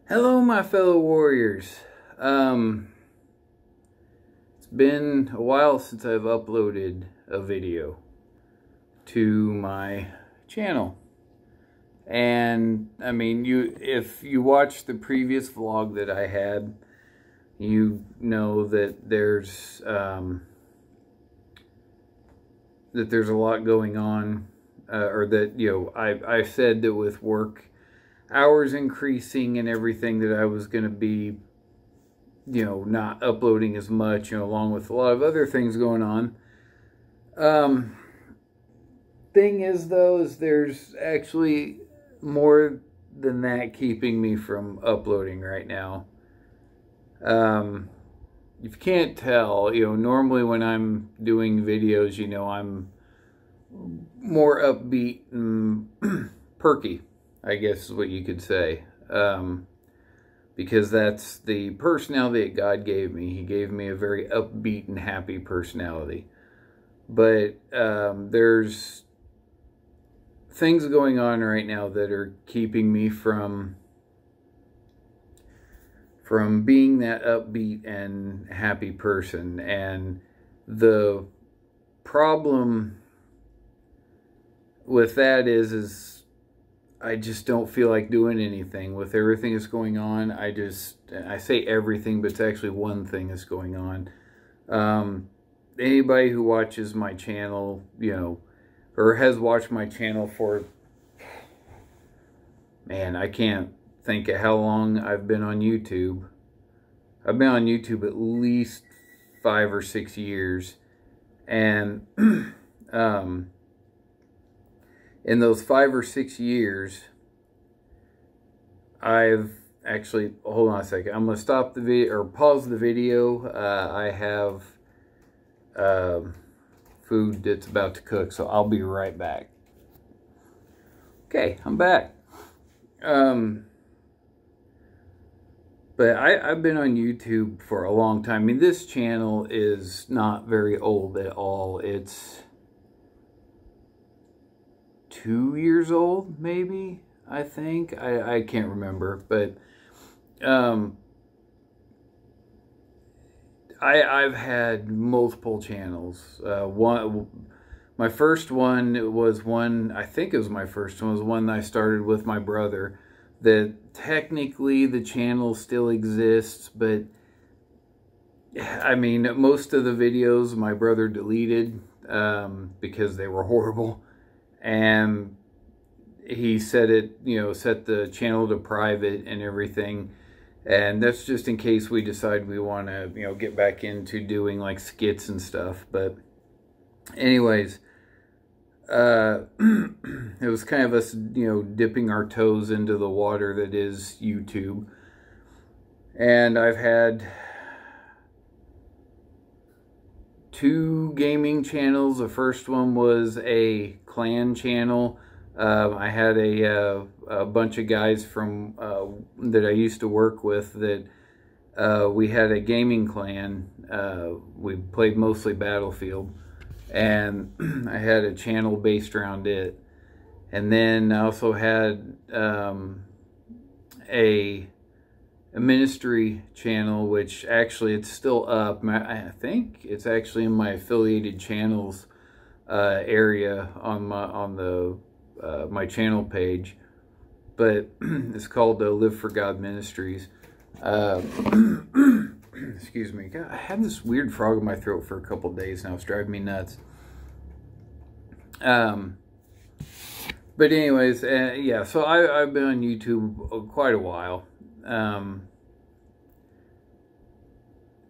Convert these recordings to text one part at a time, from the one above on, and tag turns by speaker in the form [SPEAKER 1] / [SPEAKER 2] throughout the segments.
[SPEAKER 1] Hello, my fellow warriors. It's been a while since I've uploaded a video to my channel. And I mean, if you watched the previous vlog that I had, you know that there's a lot going on, or that, I said that with work hours increasing and everything, that I was going to be, not uploading as much, along with a lot of other things going on. Thing is, though, is there's actually more than that keeping me from uploading right now. If you can't tell, normally when I'm doing videos, I'm more upbeat and perky, I guess is what you could say. Because that's the personality that God gave me. He gave me a very upbeat and happy personality. But there's things going on right now that are keeping me from being that upbeat and happy person. And the problem with that is I just don't feel like doing anything with everything that's going on. I say everything, but it's actually one thing that's going on. Anybody who watches my channel, or has watched my channel for, man, I can't think of how long I've been on YouTube. I've been on YouTube at least 5 or 6 years. And in those 5 or 6 years, I've actually, hold on a second, I'm going to stop the video, or pause the video. I have food that's about to cook, so I'll be right back. Okay, I'm back. But I've been on YouTube for a long time. I mean, this channel is not very old at all. It's 2 years old, maybe, I think. I can't remember, but I've had multiple channels. My first one was one, I think it was my first one, was one that I started with my brother. That technically the channel still exists, but I mean, most of the videos my brother deleted because they were horrible. And he set it, set the channel to private and everything. And that's just in case we decide we want to, get back into doing like skits and stuff. But anyways, it was kind of us, dipping our toes into the water that is YouTube. And I've had 2 gaming channels. The first one was a clan channel. I had a bunch of guys from that I used to work with that we had a gaming clan. We played mostly Battlefield, and I had a channel based around it. And then I also had a ministry channel, which actually it's still up. I think it's actually in my affiliated channels area on my channel page, but it's called Live for God Ministries. Excuse me. God, I had this weird frog in my throat for a couple days now. It's driving me nuts. But anyways, yeah, so I've been on YouTube quite a while. And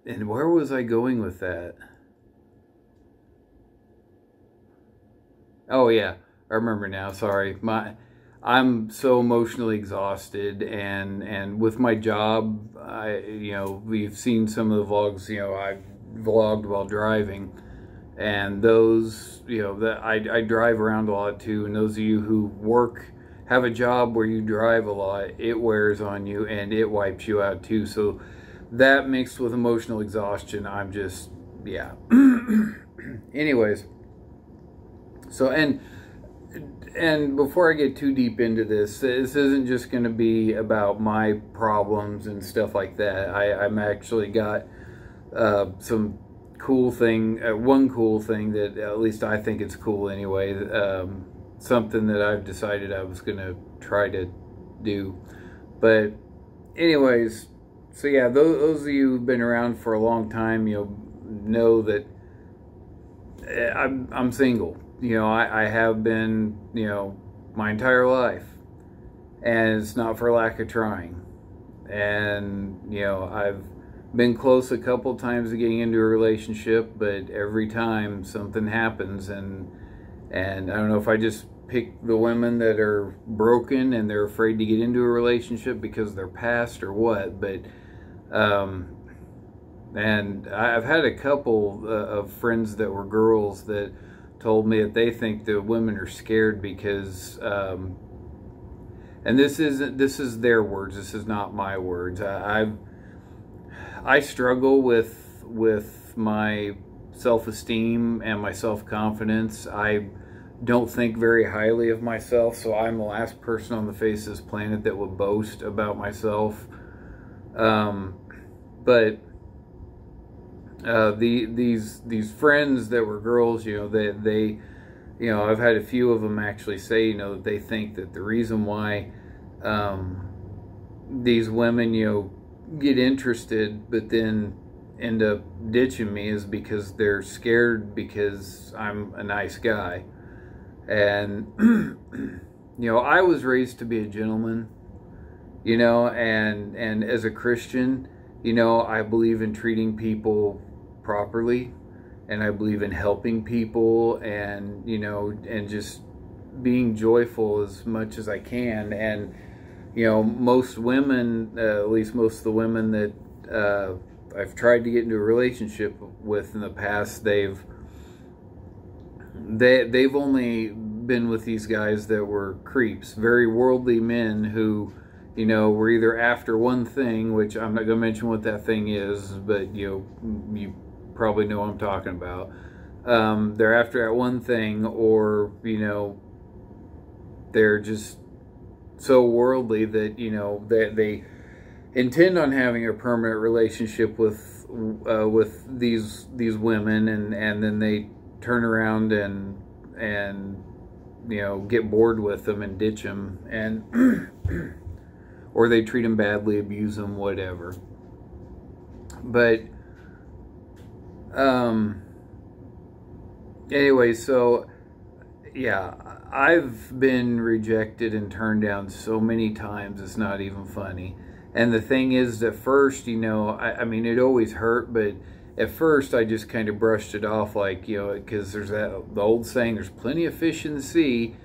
[SPEAKER 1] where was I going with that? Oh yeah, I remember now. Sorry, I'm so emotionally exhausted, and with my job, we've seen some of the vlogs. I vlogged while driving, and those, that I drive around a lot too. And those of you who have a job where you drive a lot, it wears on you and it wipes you out too. So that mixed with emotional exhaustion, I'm just, yeah. Anyways, so, and and before I get too deep into this, this isn't just going to be about my problems and stuff like that. I'm actually got some cool thing, one cool thing that at least I think it's cool anyway, something that I've decided I was going to try to do. But anyways, so yeah, those of you who've been around for a long time, know that I'm single. I have been, my entire life, and it's not for lack of trying. And I've been close a couple times to getting into a relationship, but every time something happens, and I don't know if I just pick the women that are broken and they're afraid to get into a relationship because they're past or what, but and I've had a couple of friends that were girls that told me that they think the women are scared because, and this is their words. This is not my words. I struggle with my self-esteem and my self-confidence. I don't think very highly of myself, so I'm the last person on the face of this planet that would boast about myself. But these friends that were girls, they I've had a few of them actually say, that they think that the reason why these women, get interested but then end up ditching me is because they're scared because I'm a nice guy. And I was raised to be a gentleman, and as a Christian, I believe in treating people properly, and I believe in helping people, and and just being joyful as much as I can. And most women, at least most of the women that I've tried to get into a relationship with in the past, they've only been with these guys that were creeps, very worldly men who were either after one thing, which I'm not going to mention what that thing is, but you probably know what I'm talking about. They're after that one thing, or they're just so worldly that they intend on having a permanent relationship with these women, and then they turn around and get bored with them and ditch them, and or they treat them badly, abuse them, whatever. But anyway, so yeah, I've been rejected and turned down so many times, it's not even funny. And the thing is, at first, I mean, it always hurt, but at first I just kind of brushed it off, like, because there's the old saying, there's plenty of fish in the sea.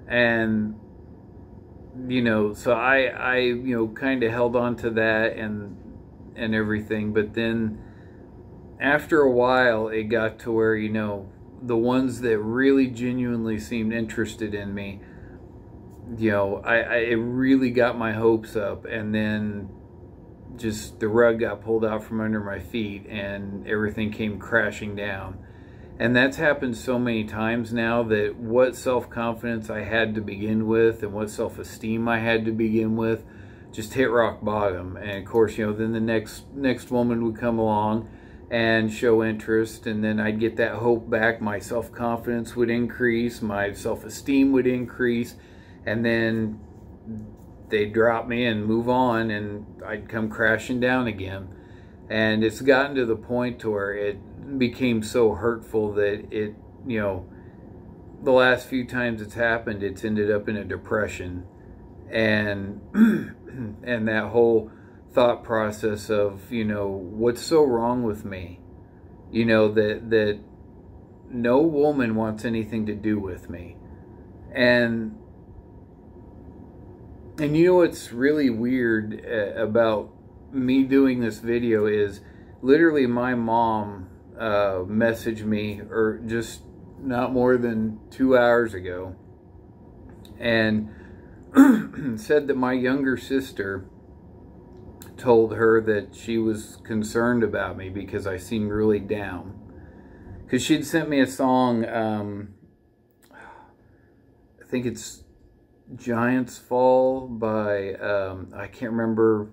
[SPEAKER 1] And so I kind of held on to that and everything. But then after a while, it got to where, the ones that really genuinely seemed interested in me, it really got my hopes up, and then just the rug got pulled out from under my feet and everything came crashing down. And that's happened so many times now that what self-confidence I had to begin with and what self-esteem I had to begin with just hit rock bottom. And of course, then the next woman would come along and show interest, and then I'd get that hope back. My self-confidence would increase, my self-esteem would increase, and then they'd drop me and move on, and I'd come crashing down again. And it's gotten to the point to where it became so hurtful that it, the last few times it's happened, it's ended up in a depression. And and that whole thought process of, what's so wrong with me, that no woman wants anything to do with me. And what's really weird about me doing this video is literally my mom messaged me, or just not more than 2 hours ago, and said that my younger sister told her that she was concerned about me because I seemed really down. Because she'd sent me a song, I think it's Giants Fall by, I can't remember,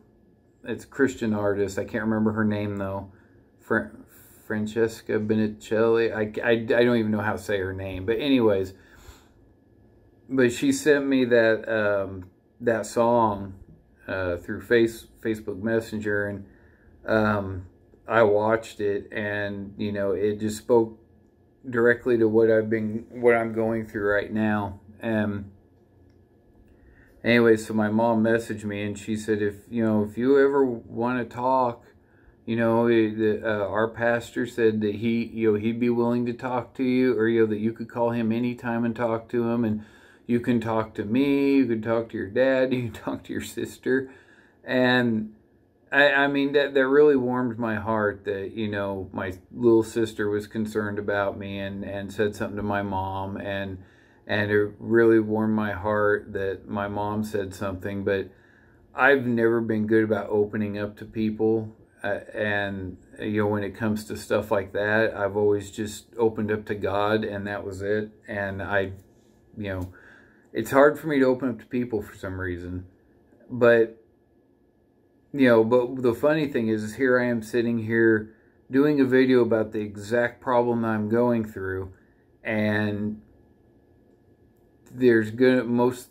[SPEAKER 1] it's a Christian artist. I can't remember her name though. Francesca Benicelli. I don't even know how to say her name. But anyways, but she sent me that that song through Facebook Messenger, and I watched it, and you know, it just spoke directly to what I'm going through right now. Anyway, so my mom messaged me, and she said, if you ever want to talk, you know, our pastor said that he'd be willing to talk to you, or that you could call him anytime and talk to him, and you can talk to me, you can talk to your dad, you can talk to your sister. And I mean, that really warmed my heart that, you know, my little sister was concerned about me and said something to my mom, and it really warmed my heart that my mom said something. But I've never been good about opening up to people, and you know, when it comes to stuff like that, I've always just opened up to God, and that was it. And you know, it's hard for me to open up to people for some reason. But you know, but the funny thing is here I am sitting here doing a video about the exact problem that I'm going through, and there's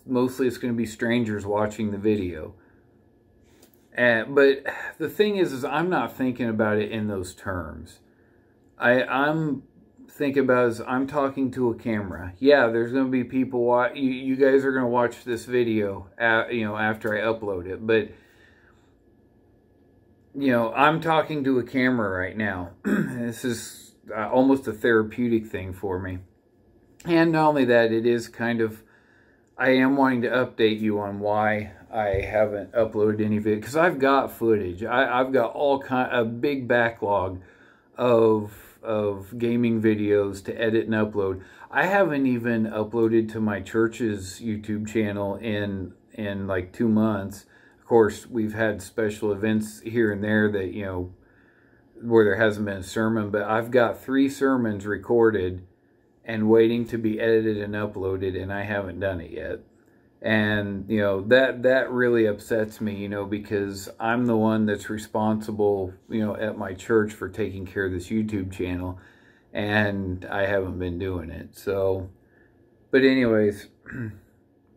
[SPEAKER 1] mostly it's going to be strangers watching the video. But the thing is I'm not thinking about it in those terms. I'm thinking about is I'm talking to a camera. Yeah, there's going to be people you guys are going to watch this video you know, after I upload it, but you know, I'm talking to a camera right now. This is almost a therapeutic thing for me. And not only that, it is kind of, I am wanting to update you on why I haven't uploaded any video, because I've got footage. I've got a big backlog of gaming videos to edit and upload. I haven't even uploaded to my church's YouTube channel in like 2 months. Of course, we've had special events here and there that, you know, where there hasn't been a sermon, but I've got 3 sermons recorded and waiting to be edited and uploaded, and I haven't done it yet. And, you know, that really upsets me, you know, because I'm the one that's responsible, you know, at my church for taking care of this YouTube channel, and I haven't been doing it. So, but anyways,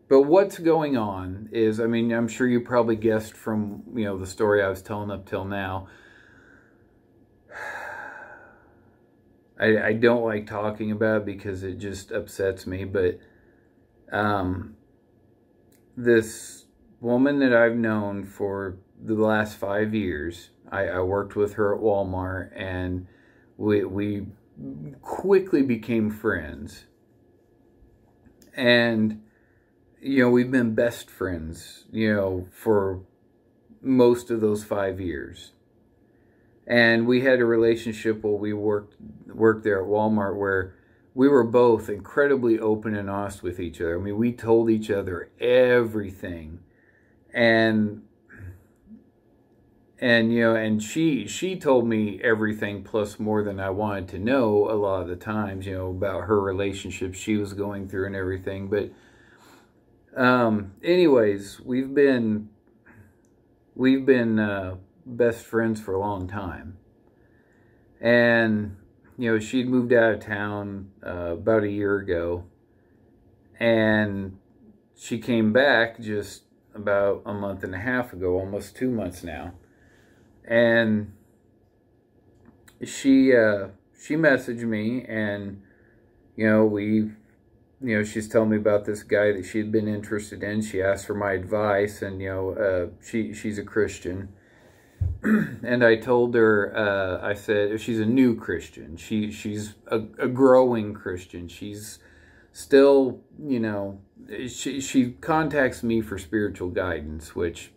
[SPEAKER 1] but what's going on is, I mean, I'm sure you probably guessed from, you know, the story I was telling up till now. I don't like talking about it because it just upsets me, but this woman that I've known for the last 5 years, I worked with her at Walmart, and we quickly became friends. And, you know, we've been best friends, you know, for most of those 5 years. And we had a relationship while we worked there at Walmart where we were both incredibly open and honest with each other. I mean, we told each other everything. And you know, and she told me everything plus more than I wanted to know a lot of the times, you know, about her relationship she was going through and everything. But anyways, we've been best friends for a long time. And you know, she'd moved out of town about a year ago, and she came back just about a month and a half ago, almost 2 months now. And she messaged me, and you know, she's telling me about this guy that she had been interested in. She asked for my advice, and you know, she's a Christian. And I told her, I said, she's a new Christian. She's a growing Christian. She's still, you know, she contacts me for spiritual guidance, which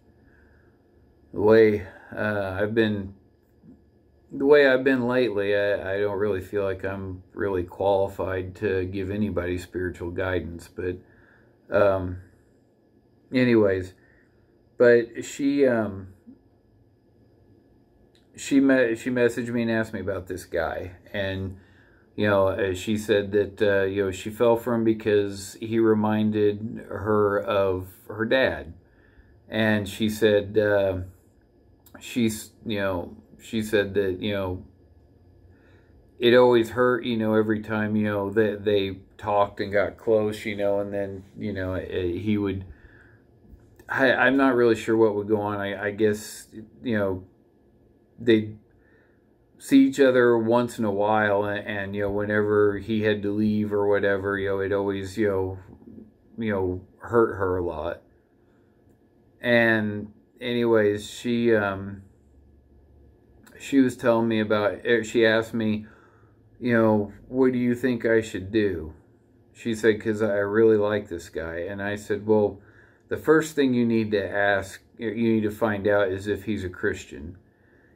[SPEAKER 1] the way I've been lately, I don't really feel like I'm really qualified to give anybody spiritual guidance. But anyways, but she messaged me and asked me about this guy, and She said that, she fell for him because he reminded her of her dad. And she said, she said that, it always hurt, every time, that they talked and got close, and then, he would, I'm not really sure what would go on. I guess, they'd see each other once in a while, and whenever he had to leave or whatever, it always, hurt her a lot. And anyways, she was telling me about, she asked me, what do you think I should do? She said, because I really like this guy. And I said, well, the first thing you need to ask, you need to find out is if he's a Christian.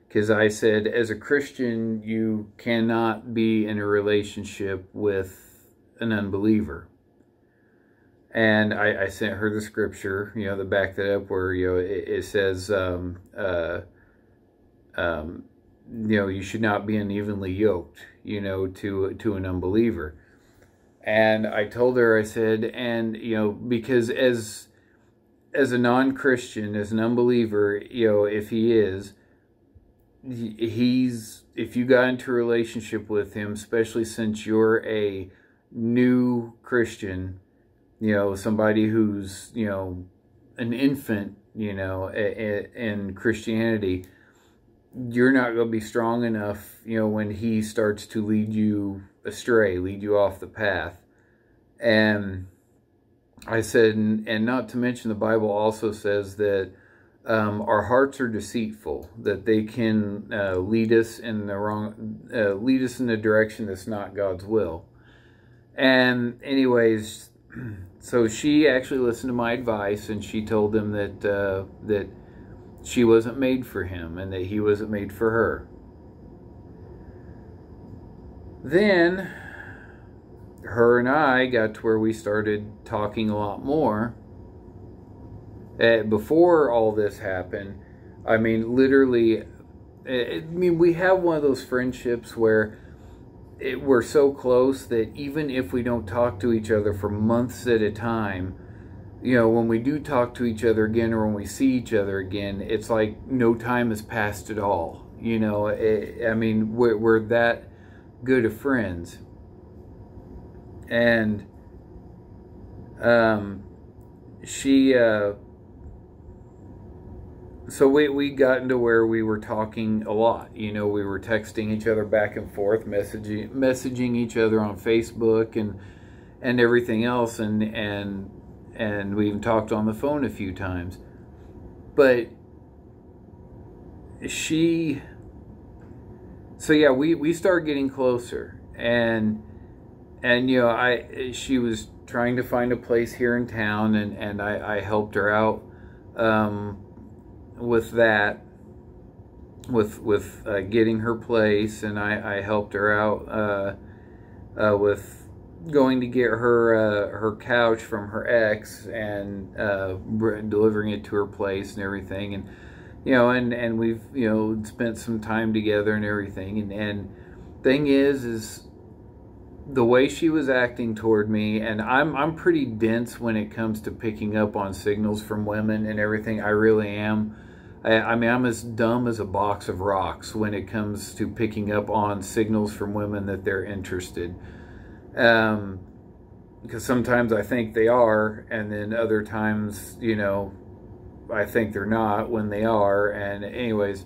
[SPEAKER 1] Because I said, as a Christian, you cannot be in a relationship with an unbeliever. And I sent her the scripture, to back that up, where, it says, you should not be unevenly yoked, to an unbeliever. And I told her, I said, and, because as a non-Christian, as an unbeliever, if he is, if you got into a relationship with him, especially since you're a new Christian, somebody who's, an infant, in Christianity, you're not going to be strong enough, when he starts to lead you astray, lead you off the path. And I said, and not to mention the Bible also says that our hearts are deceitful, that they can lead us in the direction that's not God's will. And anyways, so she actually listened to my advice, and she told him that that she wasn't made for him and that he wasn't made for her. Then her and I got to where we started talking a lot more. Before all this happened, I mean, literally, we have one of those friendships where we're so close that even if we don't talk to each other for months at a time, when we do talk to each other again, or when we see each other again, it's like no time has passed at all. I mean, we're that good of friends. And she, so we got into where we were talking a lot. We were texting each other back and forth, messaging each other on Facebook and everything else, and we even talked on the phone a few times. But we started getting closer, and she was trying to find a place here in town, and I helped her out with that, with getting her place, and I helped her out with going to get her couch from her ex and delivering it to her place and everything, and and we've spent some time together and everything, and thing is the way she was acting toward me, and I'm pretty dense when it comes to picking up on signals from women and everything. I really am. I mean, I'm as dumb as a box of rocks when it comes to picking up on signals from women that they're interested. Because sometimes I think they are, and then other times, I think they're not when they are. And anyways,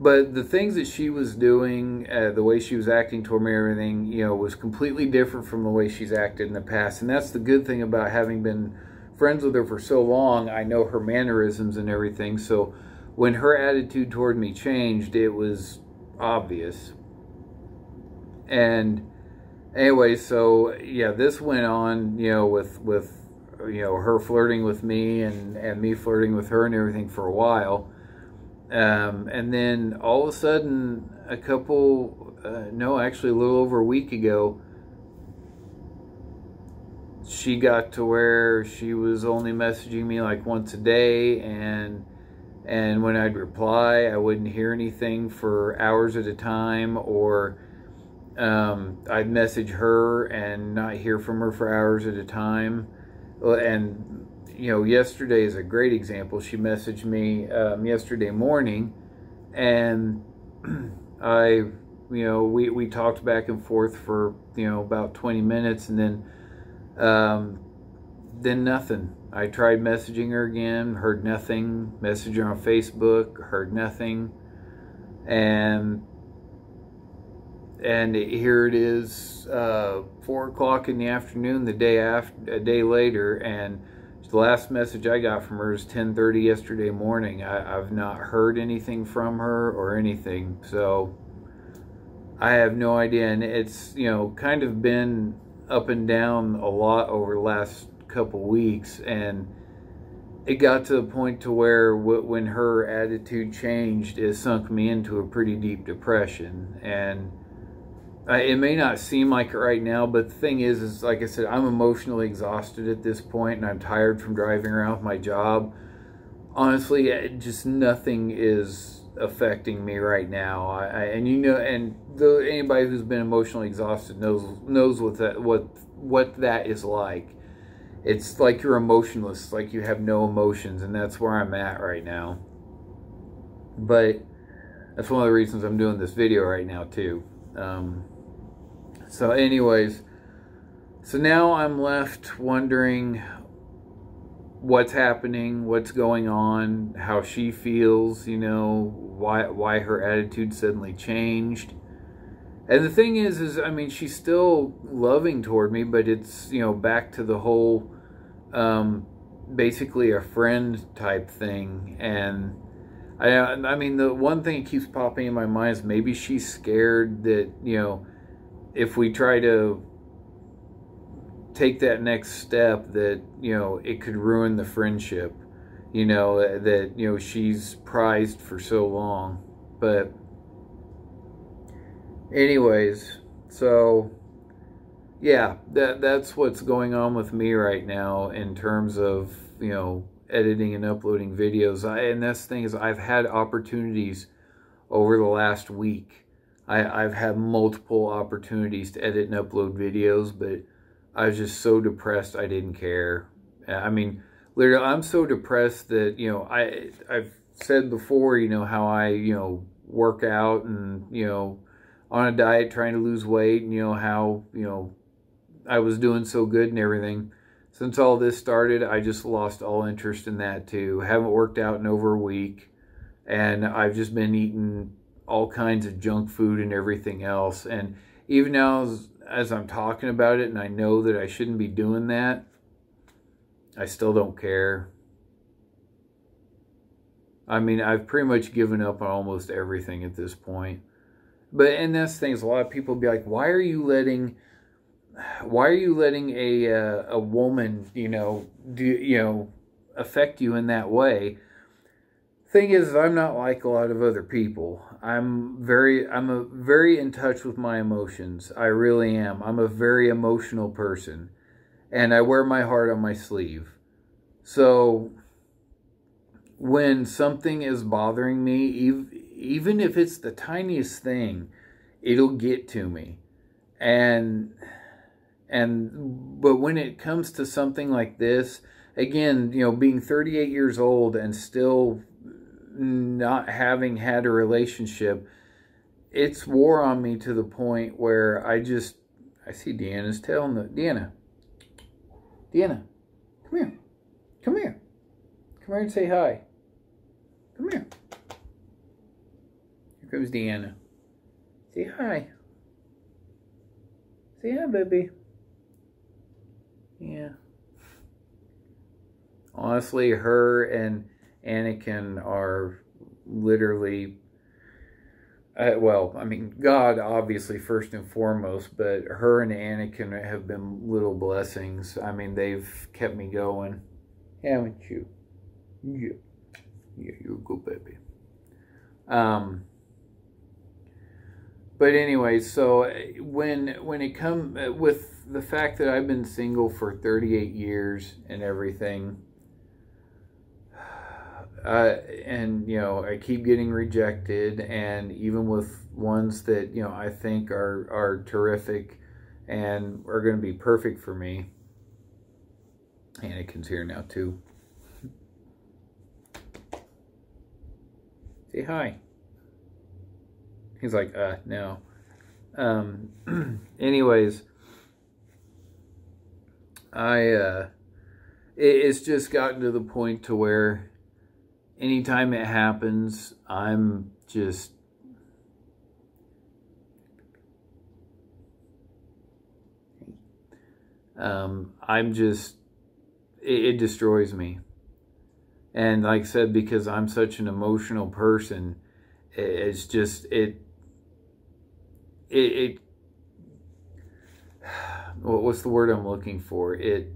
[SPEAKER 1] but the things that she was doing, the way she was acting toward me, everything, was completely different from the way she's acted in the past. And that's the good thing about having been friends with her for so long. I know her mannerisms and everything. So when her attitude toward me changed, it was obvious. And anyway, so yeah, this went on, with her flirting with me and me flirting with her and everything for a while. And then all of a sudden, actually a little over a week ago, she got to where she was only messaging me like once a day, and when I'd reply, I wouldn't hear anything for hours at a time, or I'd message her and not hear from her for hours at a time. And, you know, yesterday is a great example. She messaged me yesterday morning, and we talked back and forth for, about 20 minutes, and then nothing. I tried messaging her again, heard nothing. Messaged her on Facebook, heard nothing. And here it is, 4 o'clock in the afternoon, a day later, and the last message I got from her is 10:30 yesterday morning. I've not heard anything from her or anything, so I have no idea. And it's, kind of been up and down a lot over the last couple weeks, and it got to the point to where when her attitude changed, it sunk me into a pretty deep depression. And it may not seem like it right now, but the thing is like I said, I'm emotionally exhausted at this point, and I'm tired from driving around with my job. Honestly, just nothing is affecting me right now. Anybody who's been emotionally exhausted knows what that is like. It's like you're emotionless, like you have no emotions, and that's where I'm at right now. But that's one of the reasons I'm doing this video right now too. So anyways, so now I'm left wondering what's happening, what's going on, how she feels, why her attitude suddenly changed. And the thing is I mean, she's still loving toward me, but it's, back to the whole, basically a friend type thing. And I mean, the one thing that keeps popping in my mind is maybe she's scared that, if we try to take that next step, that, it could ruin the friendship, that, she's prized for so long. But anyways, so yeah, that's what's going on with me right now in terms of, editing and uploading videos. And that's the thing is, I've had opportunities over the last week. I've had multiple opportunities to edit and upload videos, but I was just so depressed I didn't care. I mean, literally, I'm so depressed that, I've said before, how I, work out and, on a diet trying to lose weight, and, how, I was doing so good and everything. Since all this started, I just lost all interest in that too. Haven't worked out in over a week, and I've just been eating all kinds of junk food and everything else. And even now, as I'm talking about it, and I know that I shouldn't be doing that, I still don't care. I mean, I've pretty much given up on almost everything at this point. And that's the thing is, a lot of people be like, why are you letting a woman, affect you in that way? Thing is, I'm not like a lot of other people. I'm very in touch with my emotions. I really am. I'm a very emotional person, and I wear my heart on my sleeve. So when something is bothering me, even if it's the tiniest thing, it'll get to me. But when it comes to something like this, again, being 38 years old and still not having had a relationship, it's wore on me to the point where I see Deanna's tail. Deanna, come here. Come here and say hi. Come here. Here comes Deanna. Say hi. Say hi, baby. Yeah. Honestly, her and Anakin are literally, God obviously first and foremost, but her and Anakin have been little blessings. I mean, they've kept me going, haven't you? Yeah, you're a good baby. But anyway, so when it comes with the fact that I've been single for 38 years and everything, and, you know, I keep getting rejected, and even with ones that, you know, I think are terrific and are going to be perfect for me. Anakin's here now too. Say hi. He's like, no. Anyways, it's just gotten to the point to where anytime it happens, I'm just, it destroys me. And like I said, because I'm such an emotional person, it's just, what's the word I'm looking for? It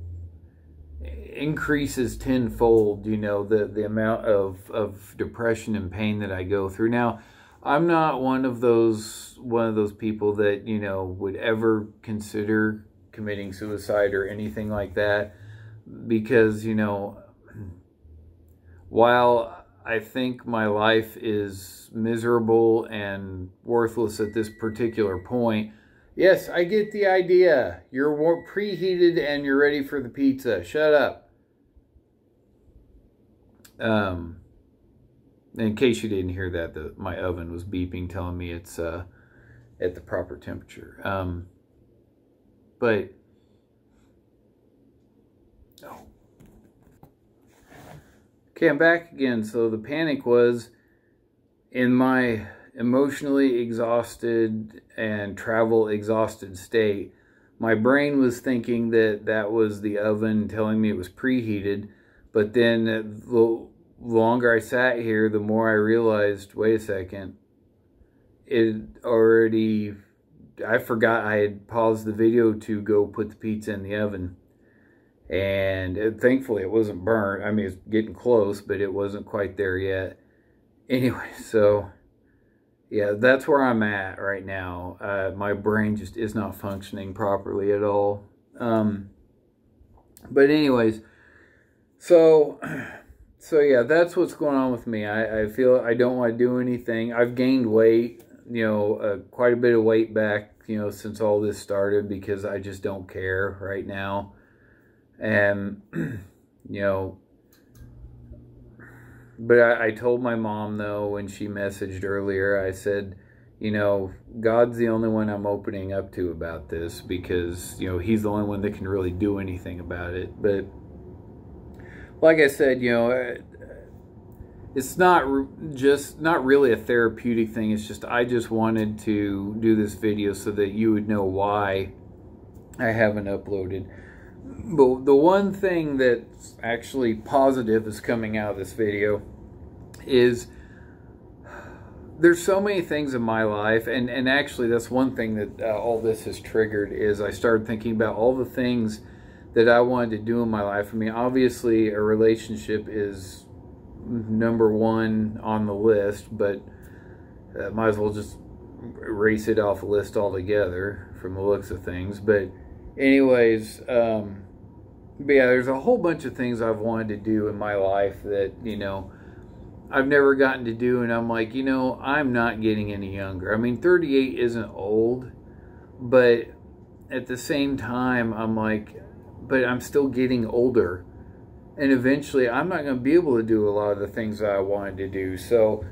[SPEAKER 1] increases tenfold, you know, the amount of depression and pain that I go through. Now, I'm not one of those people that, you know, would ever consider committing suicide or anything like that, because, you know, while I think my life is miserable and worthless at this particular point, yes, I get the idea. You're preheated and you're ready for the pizza. Shut up. In case you didn't hear that, my oven was beeping, telling me it's at the proper temperature. But okay, I'm back again. So the panic was, in my emotionally exhausted and travel exhausted state, my brain was thinking that was the oven telling me it was preheated. But then the longer I sat here, the more I realized, wait a second, I forgot I had paused the video to go put the pizza in the oven. And thankfully it wasn't burnt. I mean, it's getting close, but it wasn't quite there yet. Anyway, so yeah, that's where I'm at right now. My brain just is not functioning properly at all. But anyways, so yeah, that's what's going on with me. I feel I don't want to do anything. I've gained weight, you know, quite a bit of weight back, you know, since all this started, because I just don't care right now. And, you know, but I told my mom, though, when she messaged earlier, I said, you know, God's the only one I'm opening up to about this, because, you know, he's the only one that can really do anything about it. But like I said, you know, it's not really a therapeutic thing. It's just, I just wanted to do this video so that you would know why I haven't uploaded. But the one thing that's actually positive is coming out of this video is there's so many things in my life, and actually that's one thing that all this has triggered, is I started thinking about all the things that I wanted to do in my life. I mean, obviously a relationship is number one on the list, but might as well just erase it off the list altogether from the looks of things. But anyways, but yeah, there's a whole bunch of things I've wanted to do in my life that, you know, I've never gotten to do, and I'm like, you know, I'm not getting any younger. I mean, 38 isn't old, but at the same time, I'm like, but I'm still getting older, and eventually I'm not going to be able to do a lot of the things that I wanted to do. So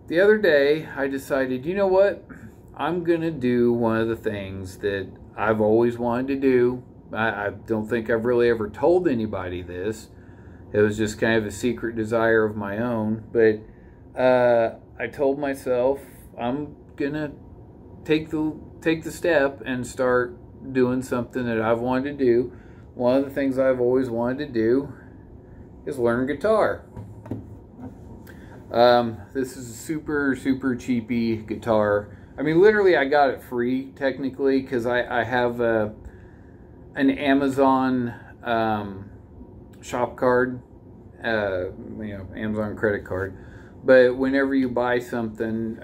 [SPEAKER 1] the other day, I decided, you know what, I'm going to do one of the things that I've always wanted to do. I don't think I've really ever told anybody this. It was just kind of a secret desire of my own. But I told myself I'm gonna take the step and start doing something that I've wanted to do. One of the things I've always wanted to do is learn guitar. This is a super cheapy guitar. I mean, literally, I got it free technically, because I have an Amazon shop card, you know, Amazon credit card. But whenever you buy something,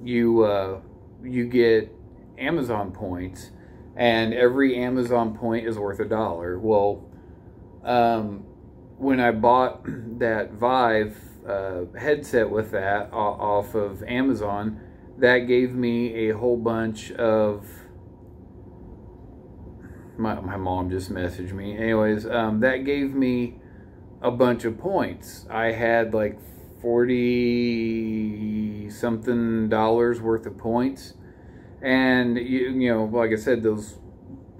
[SPEAKER 1] you get Amazon points, and every Amazon point is worth $1. Well, when I bought that Vive headset with that off of Amazon, that gave me a whole bunch of... My mom just messaged me. Anyways, that gave me a bunch of points. I had like $40 something worth of points, and you know, like I said, those,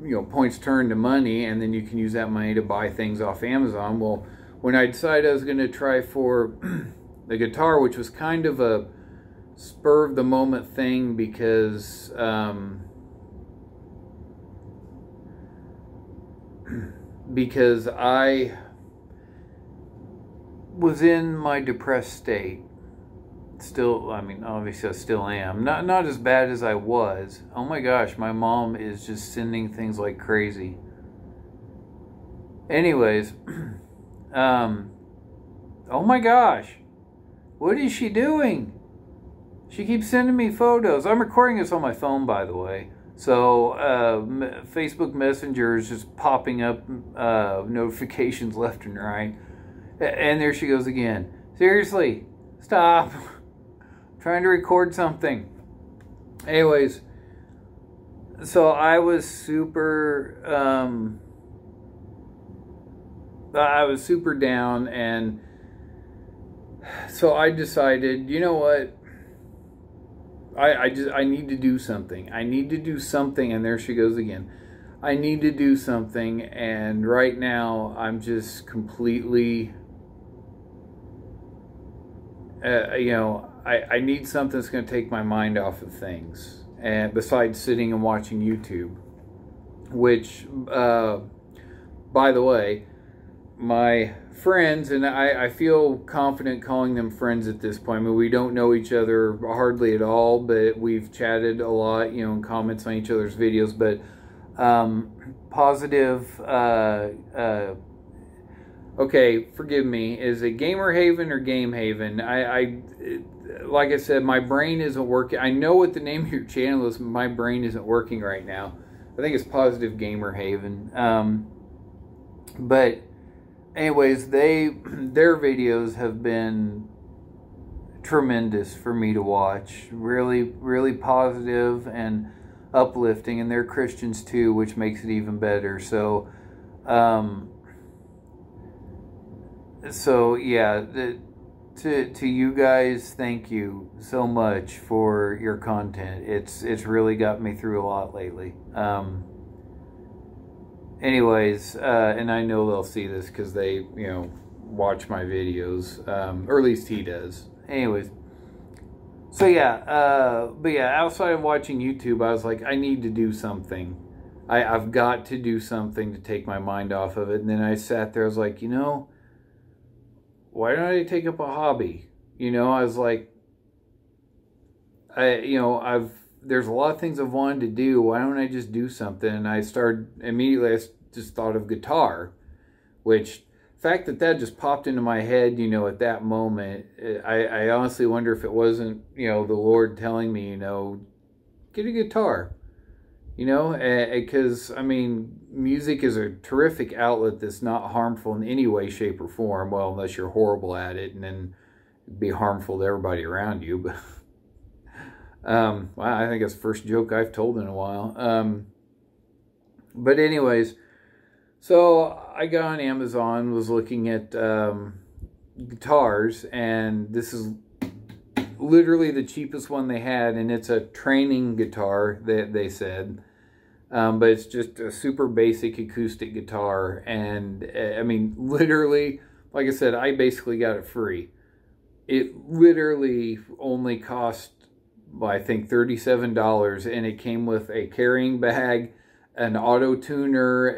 [SPEAKER 1] you know, points turn to money, and then you can use that money to buy things off Amazon. Well, when I decided I was going to try for the guitar, which was kind of a spur of the moment thing, because I was in my depressed state. Still, I mean, obviously I still am. Not as bad as I was. Oh my gosh, my mom is just sending things like crazy. Anyways, oh my gosh, what is she doing? She keeps sending me photos. I'm recording this on my phone, by the way. So Facebook Messenger is just popping up notifications left and right. And there she goes again. Seriously, stop. I'm trying to record something. Anyways, so I was super down, and so I decided, you know what? I need to do something. I need to do something, and there she goes again. I need to do something, and right now I'm just completely, you know, I need something that's going to take my mind off of things, and besides sitting and watching YouTube, which, by the way, my friends, and I feel confident calling them friends at this point. I mean, we don't know each other hardly at all, but we've chatted a lot, you know, in comments on each other's videos. But Positive, okay, forgive me, is it Gamer Haven or Game Haven? Like I said, my brain isn't working. I know what the name of your channel is, but my brain isn't working right now. I think it's Positive Gamer Haven. But anyways, their videos have been tremendous for me to watch. Really, really positive and uplifting, and they're Christians too, which makes it even better. So, yeah, to you guys, thank you so much for your content. It's really got me through a lot lately. Anyways, and I know they'll see this because they, you know, watch my videos, or at least he does. Anyways, so yeah, but yeah, outside of watching YouTube, I was like, I need to do something. I've got to do something to take my mind off of it. And then I sat there, I was like, you know, why don't I take up a hobby? You know, I was like, there's a lot of things I've wanted to do. Why don't I just do something? And I just thought of guitar, which, the fact that just popped into my head, you know, at that moment, I honestly wonder if it wasn't, you know, the Lord telling me, you know, get a guitar, you know, because, I mean, music is a terrific outlet that's not harmful in any way, shape, or form. Well, unless you're horrible at it, and then it'd be harmful to everybody around you, but... Well, I think it's the first joke I've told in a while. But anyways, so I got on Amazon, was looking at guitars, and this is literally the cheapest one they had, and it's a training guitar, they said. But it's just a super basic acoustic guitar, and I mean, literally, like I said, I basically got it free. It literally only cost, I think, $37, and it came with a carrying bag, an auto tuner,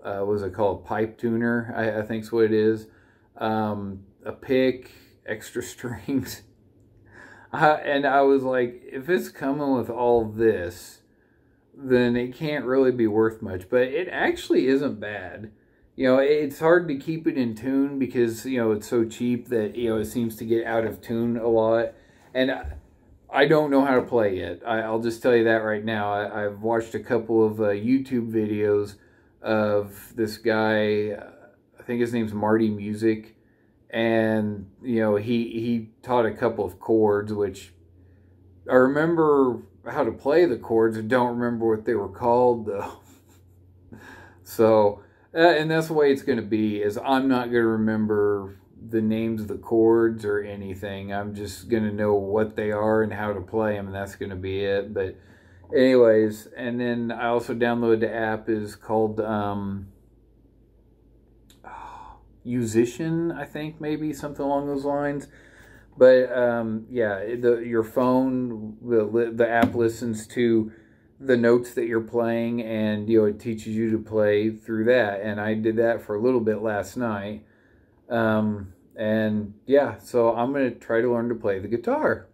[SPEAKER 1] what was it called, pipe tuner, I think's what it is, a pick, extra strings, and I was like, if it's coming with all this, then it can't really be worth much. But it actually isn't bad. You know, it's hard to keep it in tune because, you know, it's so cheap that, you know, it seems to get out of tune a lot. And I don't know how to play it. I'll just tell you that right now. I've watched a couple of YouTube videos of this guy. I think his name's Marty Music, and you know, he taught a couple of chords, which I remember how to play the chords. I don't remember what they were called though. So, and that's the way it's going to be, is I'm not going to remember the names of the chords or anything. I'm just going to know what they are and how to play them, and that's going to be it. But anyways, and then I also downloaded the app, is called Musician, I think, maybe something along those lines. But yeah, your phone, the app listens to the notes that you're playing, and you know, it teaches you to play through that. And I did that for a little bit last night. And yeah, so I'm going to try to learn to play the guitar.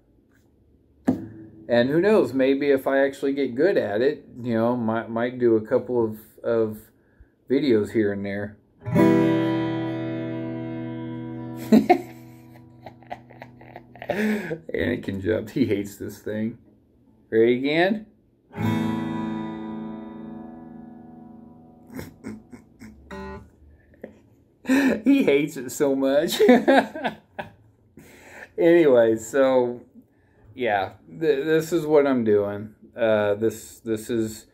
[SPEAKER 1] And who knows, maybe if I actually get good at it, you know, might do a couple of videos here and there. Anakin jumped. He hates this thing. Ready again? He hates it so much. Anyway, so yeah, this is what I'm doing. This is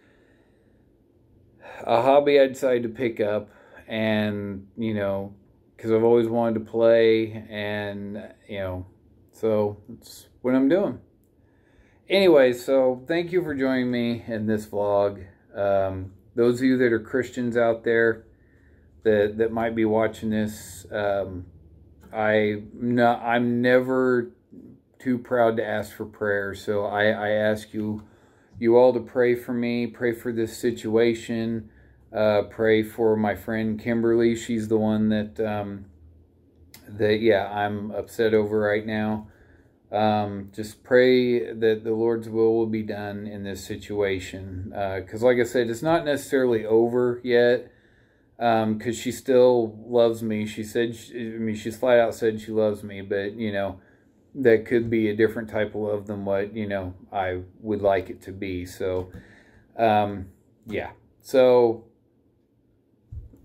[SPEAKER 1] a hobby I decided to pick up, and you know, because I've always wanted to play, and you know, so it's what I'm doing. Anyway, so thank you for joining me in this vlog. Those of you that are Christians out there that might be watching this, I'm never too proud to ask for prayer. So I ask you all to pray for me, pray for this situation, pray for my friend Kimberly. She's the one that yeah, I'm upset over right now. Just pray that the Lord's will be done in this situation. Because like I said, it's not necessarily over yet. Because she still loves me. She said, she's flat out said she loves me, but, you know, that could be a different type of love than what, you know, I would like it to be. So, yeah. So,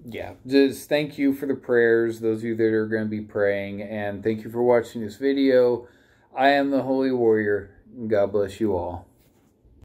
[SPEAKER 1] yeah, just thank you for the prayers, those of you that are going to be praying, and thank you for watching this video. I am the Holy Warrior. God bless you all.